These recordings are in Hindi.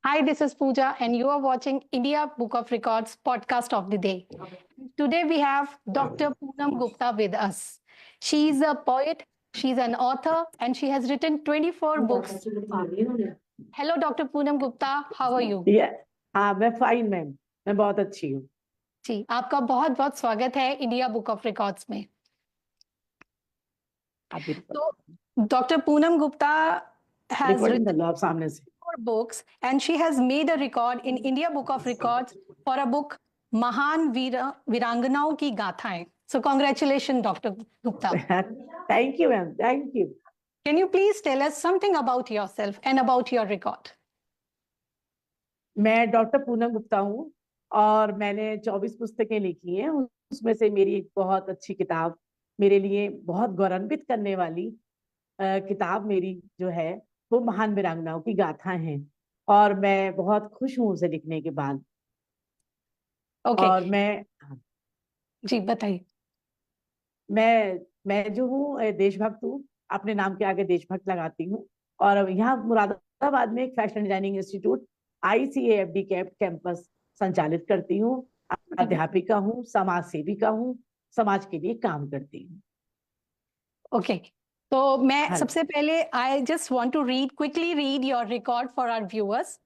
Hi, this is Pooja, and you are watching India Book of Records podcast of the day. Today we have Dr. Poonam Gupta with us. She is a poet, she's an author, and she has written 24 books. Hello, Dr. Poonam Gupta. How are you? हाँ, मैं फाइन मैम, मैं बहुत अच्छी हूँ। जी, आपका बहुत बहुत स्वागत है इंडिया बुक ऑफ रिकॉर्ड्स में। तो doctor Poonam Gupta has written आप सामने से 4 books and she has made a record in India Book of Records for a book महान वीरांगनाओं की गाथाएं. So congratulations, Dr. Gupta. Thank you ma'am, thank you. Can you please tell us something about yourself and about your record? मैं डॉक्टर पूनम गुप्ता हूँ और मैंने 24 पुस्तकें लिखी हैं। उसमें से मेरी एक बहुत अच्छी किताब, मेरे लिए बहुत गौरवान्वित करने वाली किताब मेरी जो है वो महान वीरांगनाओं की गाथा है और मैं बहुत खुश हूँ उसे लिखने के बाद। Okay. और मैं जी बताइए। मैं जो हूँ देशभक्त हूँ, अपने नाम के आगे देशभक्त लगाती हूँ और यहाँ मुरादाबाद में एक fashion designing institute ICAFD campus संचालित करती हूँ। अध्यापिका हूँ, समाज सेविका हूँ, समाज के लिए काम करती हूँ। ओके, तो मैं सबसे पहले I just want to quickly read your record for our viewers.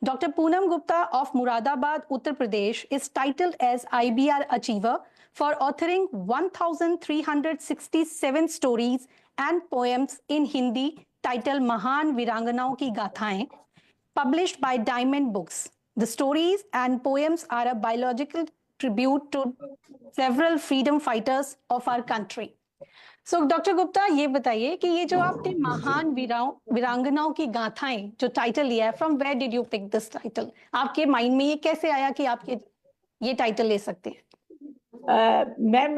Dr. Poonam Gupta of Muradabad, Uttar Pradesh is titled as IBR Achiever for authoring 1,367 stories and poems in Hindi titled महान वीरांगनाओं की गाथाएं, published by Diamond Books. The stories and poems are a biological tribute to several freedom fighters of our country. So, doctor Gupta ये बताइए कि ये जो आपने महान वीरांगनाओं की गाथाएं जो टाइटल लिया है, from where did you pick this title? आपके माइंड में ये कैसे आया कि आप ये टाइटल ले सकते हैं? मैं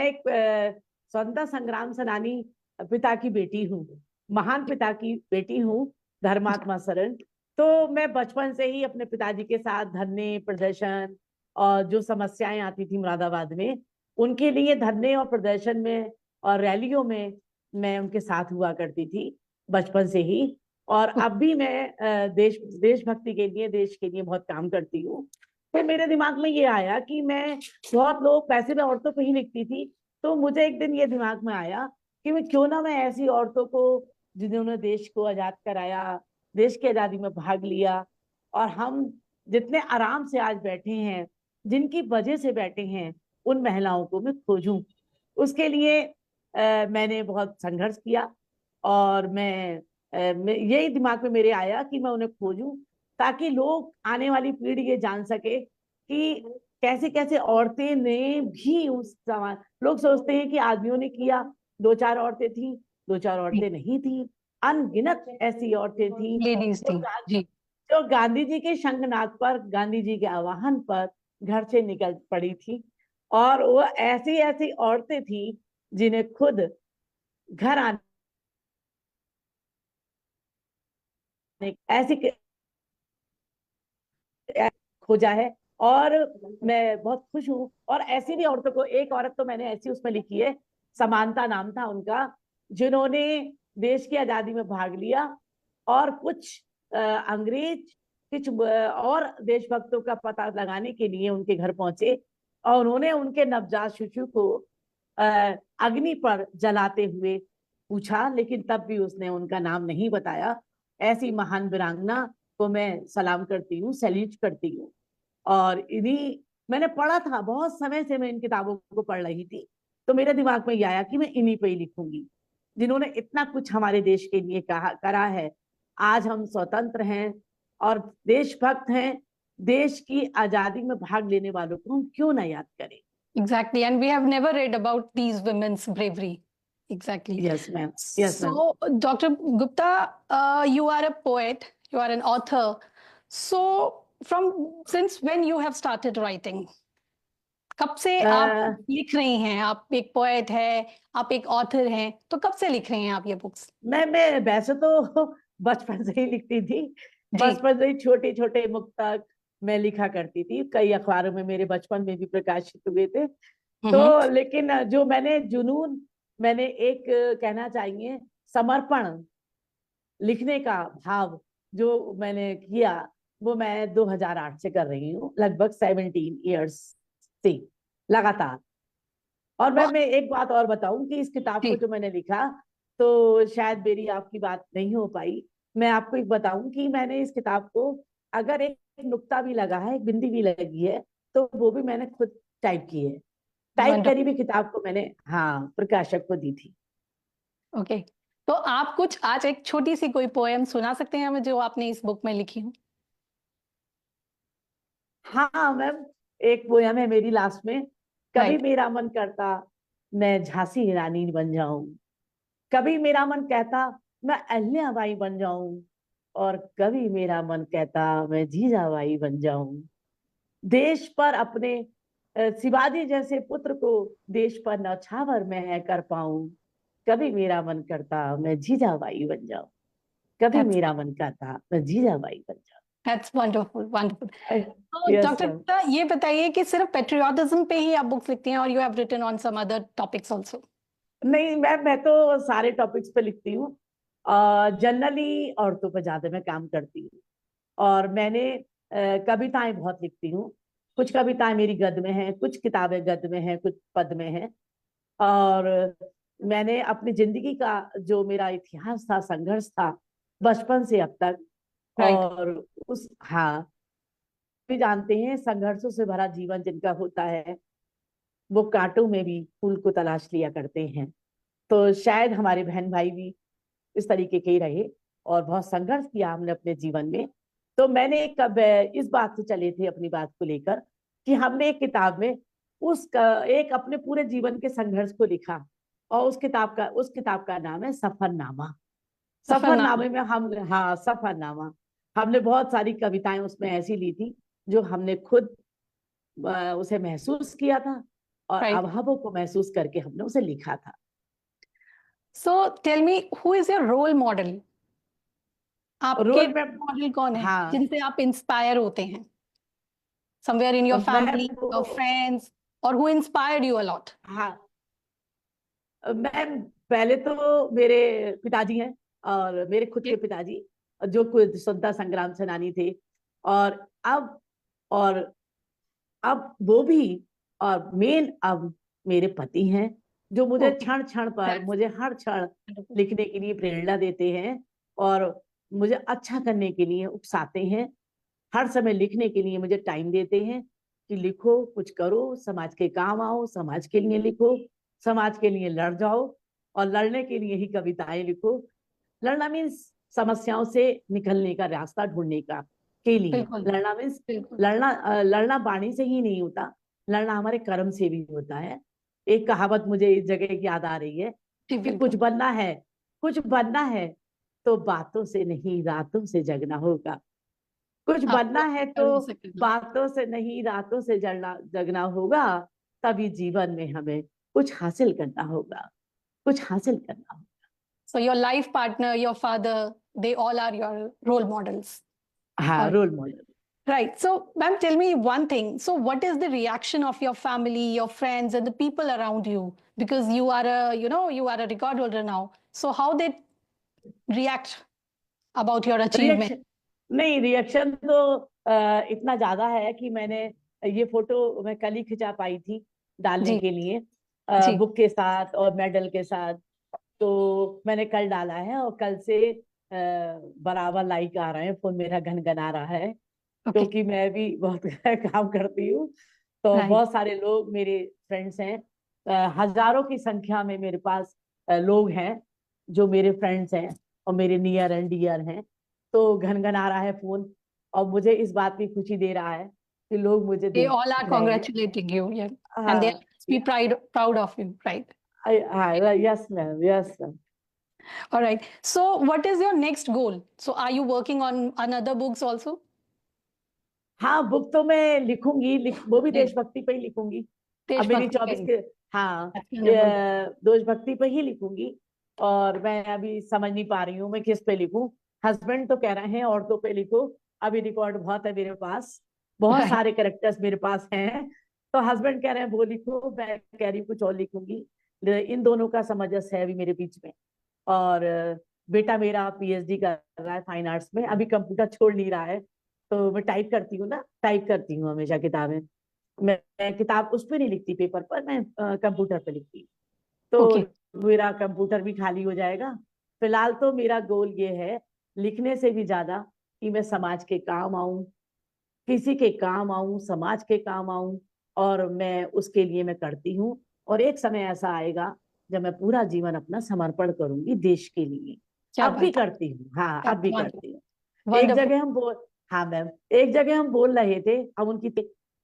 एक स्वतंत्रता संग्राम सेनानी पिता की बेटी हूँ, महान पिता की बेटी हूँ, धर्मात्मा शरण। तो मैं बचपन से ही अपने पिताजी के साथ धरने प्रदर्शन और जो समस्याएं आती थी मुरादाबाद में, उनके लिए धरने और प्रदर्शन में और रैलियों में मैं उनके साथ हुआ करती थी बचपन से ही। और अब भी मैं देशभक्ति के लिए, देश के लिए बहुत काम करती हूँ। फिर मेरे दिमाग में ये आया कि मैं बहुत लोग वैसे मैं औरतों को ही लिखती थी, तो मुझे एक दिन ये दिमाग में आया कि मैं ऐसी औरतों को जिन्होंने देश को आजाद कराया, देश की आजादी में भाग लिया और हम जितने आराम से आज बैठे हैं, जिनकी वजह से बैठे हैं, उन महिलाओं को मैं खोजूं। उसके लिए मैंने बहुत संघर्ष किया और यही दिमाग में मेरे आया कि मैं उन्हें खोजूं ताकि लोग, आने वाली पीढ़ी ये जान सके कि कैसे कैसे औरतें ने भी उस समाज। लोग सोचते हैं कि आदमियों ने किया, 2-4 औरतें थी, 2-4 औरतें नहीं थी, अनगिनत ऐसी औरतें थी लेडीज थी जी, जो गांधी जी के शंखनाद पर, गांधी जी के आह्वान पर घर से निकल पड़ी थी। और वो ऐसी ऐसी औरतें थी जिन्हें खुद घर आने ऐसी खोजा है और मैं बहुत खुश हूँ। और ऐसी भी औरतों को, एक औरत तो मैंने ऐसी उसमें लिखी है, समानता नाम था उनका, जिन्होंने देश की आजादी में भाग लिया और कुछ अंग्रेज कुछ और देशभक्तों का पता लगाने के लिए उनके घर पहुंचे और उन्होंने उनके नवजात शिशु को अग्नि पर जलाते हुए पूछा, लेकिन तब भी उसने उनका नाम नहीं बताया। ऐसी महान वीरांगना को मैं सलाम करती हूँ, सैल्यूट करती हूँ। और इन्हीं मैंने पढ़ा था, बहुत समय से मैं इन किताबों को पढ़ रही थी, तो मेरे दिमाग में ये आया कि मैं इन्हीं पे ही लिखूंगी, जिन्होंने इतना कुछ हमारे देश के लिए करा है। आज हम स्वतंत्र हैं और देशभक्त हैं, देश की आजादी में भाग लेने वालों को हम क्यों ना याद करें? Exactly, and we have never read about these women's bravery. Exactly. Yes, ma'am. Yes, ma'am. So, Dr. Gupta, you are a poet, you are an author. So, since when you have started writing? कब से आप लिख रही हैं? आप एक पोएट है, आप एक ऑथर हैं, तो कब से लिख रही हैं आप ये बुक्स? मैं वैसे तो बचपन से ही लिखती थी, बचपन से ही छोटे छोटे मुक्तक मैं लिखा करती थी, कई अखबारों में मेरे बचपन में भी प्रकाशित हुए थे। तो लेकिन जो मैंने जुनून, मैंने एक कहना चाहिए समर्पण, लिखने का भाव जो मैंने किया वो मैं 2008 से कर रही हूँ, लगभग 17 इयर्स से लगातार। और तो मैं एक बात और बताऊं कि इस किताब को जी जो मैंने लिखा, तो शायद मेरी आपकी बात नहीं हो पाई। मैं आपको एक बताऊं कि मैंने इस किताब को, अगर एक नुक्ता भी लगा है, एक बिंदी भी लगी है, तो वो भी मैंने खुद टाइप की है। टाइप करी वंडरफुल। हुई किताब को मैंने, हाँ, प्रकाशक को दी थी। ओके, तो आप कुछ आज एक छोटी सी कोई पोएम सुना सकते हैं हमें जो आपने इस बुक में लिखी हो? हाँ मैम, एक पोयम है मेरी लास्ट में। कभी राइट। मेरा मन करता मैं झांसी की रानी बन जाऊं, कभी मेरा मन कहता मैं अहिल्याबाई बन जाऊं, और कभी मेरा मन कहता मैं जीजाबाई बन जाऊं। देश पर अपने शिवाजी जैसे पुत्र को देश पर नौछावर मैं है कर पाऊं। कभी मेरा मन करता मैं जीजाबाई बन जाऊं, कभी दैट्स मेरा मन करता मैं जीजाबाई बन दैट्स वंडरफुल, वंडरफुल। तो यस डॉक्टर मैम। गुप्ता, ये बताइए कि सिर्फ पेट्रियोटिज्म पे ही आप बुक्स लिखती हैं और you have written on some other topics also? नहीं मैम, मैं तो सारे टॉपिक्स पे लिखती हूँ। जनरली औरतों पर ज्यादा मैं काम करती हूँ। और मैंने कविताएं बहुत लिखती हूँ। कुछ कविताएं मेरी गद्य में हैं, कुछ किताबें गद्य में हैं, कुछ पद में हैं। और मैंने अपनी जिंदगी का जो मेरा इतिहास था, संघर्ष था, बचपन से अब तक। राइट। और उस, हाँ, भी जानते हैं संघर्षों से भरा जीवन जिनका होता है, वो कांटों में भी फूल को तलाश लिया करते हैं। तो शायद हमारे बहन भाई भी इस तरीके के ही रहे, और बहुत संघर्ष किया हमने अपने जीवन में। तो मैंने एक, कब इस बात से चले थे अपनी बात को लेकर, कि हमने एक किताब में एक अपने पूरे जीवन के संघर्ष को लिखा। और उस किताब का नाम है सफरनामा। सफरनामा। सफरनामे में हम, हाँ, सफरनामा, हमने बहुत सारी कविताएं उसमें ऐसी ली थी जो हमने खुद उसे महसूस किया था, और राइट। अभावों को महसूस करके हमने उसे लिखा था। So tell me, who is your role model? आपके रोल में, मॉडल कौन है हाँ जिनसे आप इंस्पायर होते हैं? समवेयर इन योर मैं फैमिली, वो, योर फ्रेंड्स, और who inspired you a lot? हाँ मैम, पहले तो मेरे पिताजी हैं, और मेरे खुद के पिताजी, जो कुछ स्वतंत्रता संग्राम सेनानी थे। और अब और अब वो भी, और मेन अब मेरे पति हैं, जो मुझे ओके, क्षण क्षण पर, दैट्स मुझे हर क्षण वंडरफुल। लिखने के लिए प्रेरणा देते हैं, और मुझे अच्छा करने के लिए उकसाते हैं। हर समय लिखने के लिए मुझे टाइम देते हैं कि लिखो, कुछ करो, समाज के काम आओ, समाज के लिए लिखो, समाज के लिए लड़ जाओ, और लड़ने के लिए ही कविताएं लिखो। लड़ना मीन्स समस्याओं से निकलने का रास्ता ढूंढने का, के लिए बिल्कुल, लड़ना मीन्स, बिल्कुल। लड़ना वाणी से ही नहीं होता, लड़ना हमारे कर्म से भी होता है। एक कहावत मुझे इस जगह की याद आ रही है जी कि बिल्कुल। कुछ बनना है तो बातों से नहीं, रातों से जगना होगा। कुछ बनना आपको है तो कर्म से करना। बातों से नहीं, रातों से जगना होगा। तभी जीवन में हमें कुछ हासिल करना होगा, कुछ हासिल करना होगा। So your life partner, your father, they all are your role models. हाँ, All role model. right. So, ma'am, tell me one thing. So, what is the reaction of your family, your friends, and the people around you? Because you are you are a record holder now. So, how they react about your achievement? Reaction, नहीं, रिएक्शन तो इतना ज्यादा है कि मैंने ये फोटो मैं कल ही खिंचा पाई थी डालने जी, के लिए, जी। बुक के साथ और मेडल के साथ। तो मैंने कल डाला है, और कल से बराबर लाइक आ रहे हैं, फोन मेरा घनघना रहा है, Okay. क्योंकि मैं भी बहुत काम करती हूँ। तो Right. बहुत सारे लोग मेरे फ्रेंड्स हैं, हजारों की संख्या में मेरे पास लोग हैं जो मेरे फ्रेंड्स हैं और मेरे नियर एंड डियर हैं। तो घनघना रहा है फोन, और मुझे इस बात की खुशी दे रहा है कि लोग मुझे They all are देख रहे हैं। congratulating you, yeah, and they हाँ, must be proud of you, right? हाँ, yes ma'am, yes ma'am. All right. So, what is your next goal? So, are you working on another books also? हाँ, बुक तो मैं लिखूंगी, वो भी जी, देशभक्ति पे ही लिखूंगी। अब मेरी देशभक्ति 24 पे। के, हाँ, That's wonderful. देशभक्ति पे ही लिखूंगी। और मैं अभी समझ नहीं पा रही हूँ मैं किस पे लिखूं। हस्बैंड तो कह रहे हैं औरतों पे लिखो, अभी रिकॉर्ड बहुत है मेरे पास, बहुत Right. सारे कैरेक्टर्स मेरे पास हैं। तो हस्बैंड कह रहे हैं वो लिखो, मैं कह रही हूँ कुछ और लिखूंगी। इन दोनों का सामंजस्य है अभी मेरे बीच में। और बेटा मेरा पीएचडी कर रहा है फाइन आर्ट्स में, अभी कंप्यूटर छोड़ नहीं रहा है, तो मैं टाइप करती हूँ ना, टाइप करती हूँ हमेशा किताबें। मैं किताब उस पर नहीं लिखती पेपर पर, मैं कंप्यूटर पे लिखती हूँ। ओके तो मेरा कंप्यूटर भी खाली हो जाएगा। फिलहाल तो मेरा गोल ये है, लिखने से भी ज्यादा, कि मैं समाज के काम आऊं, किसी के काम आऊं, समाज के काम आऊं, और मैं उसके लिए मैं करती हूँ। और एक समय ऐसा आएगा जब मैं पूरा जीवन अपना समर्पण करूंगी देश के लिए। क्या अब भी बात है, करती हूँ, हाँ क्या अब भी बात करती हूँ। एक वंडरफुल। जगह हम बोल हाँ मैम, एक जगह हम बोल रहे थे, हम उनकी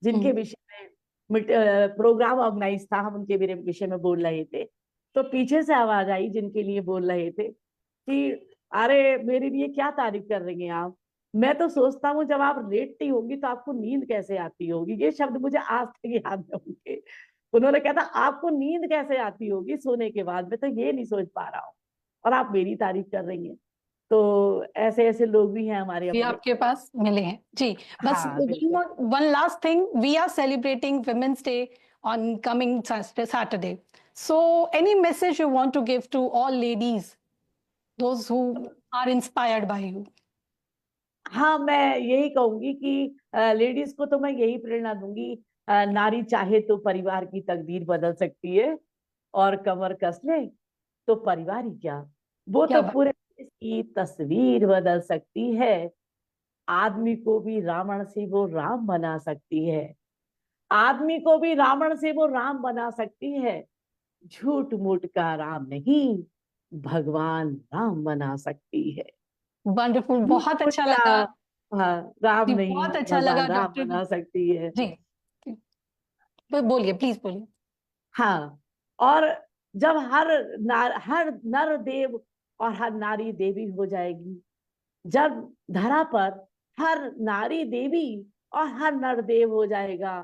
जिनके विषय में प्रोग्राम ऑर्गेनाइज था, हम उनके विषय में बोल रहे थे, तो पीछे से आवाज आई जिनके लिए बोल रहे थे कि अरे मेरे लिए क्या तारीफ कर रही हैं आप, मैं तो सोचता हूँ जब आप लेटती होंगी तो आपको नींद कैसे आती होगी। ये शब्द मुझे आज तक याद है उनके। उन्होंने कहा था आपको नींद कैसे आती होगी सोने के बाद, मैं तो ये नहीं सोच पा रहा हूँ, और आप मेरी तारीफ कर रही हैं। तो ऐसे ऐसे लोग भी हैं हमारे भी अपने। आपके पास मिले हैं जी। बस हाँ बिल्कुल। One last thing, we are celebrating women's day on coming Saturday, so any message you want to give to all ladies, those who are inspired by you? हाँ मैं यही कहूंगी कि लेडीज को तो मैं यही प्रेरणा दूंगी, नारी चाहे तो परिवार की तकदीर बदल सकती है, और कमर कस ले तो परिवार ही क्या, वो क्या तो बात, पूरे देश की तस्वीर बदल सकती है। आदमी को भी रावण से वो राम बना सकती है, आदमी को भी रावण से वो राम बना सकती है। झूठ मूठ का राम नहीं, भगवान राम बना सकती है। वंडरफुल, झूठ बहुत मूठ अच्छा का, लगा हाँ, राम जी, नहीं, बहुत अच्छा लगा भगवान राम डॉक्टर बना सकती है। जी। बोलिए, प्लीज बोलिए। हाँ, और जब हर नर देव और हर नारी देवी हो जाएगी, जब धरा पर हर नारी देवी और हर नर देव हो जाएगा,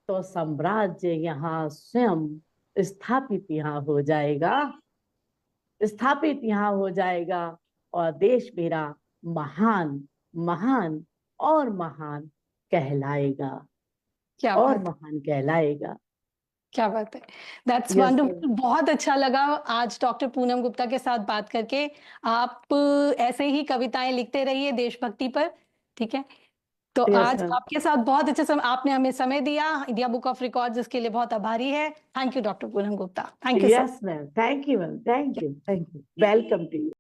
तो साम्राज्य यहाँ स्वयं स्थापित यहाँ हो जाएगा, स्थापित यहाँ हो जाएगा, और देश मेरा महान महान और महान कहलाएगा, क्या और बात, महान कहलाएगा। क्या बात है, दैट्स यस सर। वंडरफुल। बहुत अच्छा लगा आज डॉक्टर पूनम गुप्ता के साथ बात करके। आप ऐसे ही कविताएं लिखते रहिए देशभक्ति पर, ठीक है? तो यस आज मैम। आपके साथ बहुत अच्छा समय, आपने हमें समय दिया, इंडिया बुक ऑफ रिकॉर्ड्स, इसके लिए बहुत आभारी है। Thank you doctor Poonam Gupta, thank you so yes ma'am, thank you ma'am, thank you, thank you, welcome to you.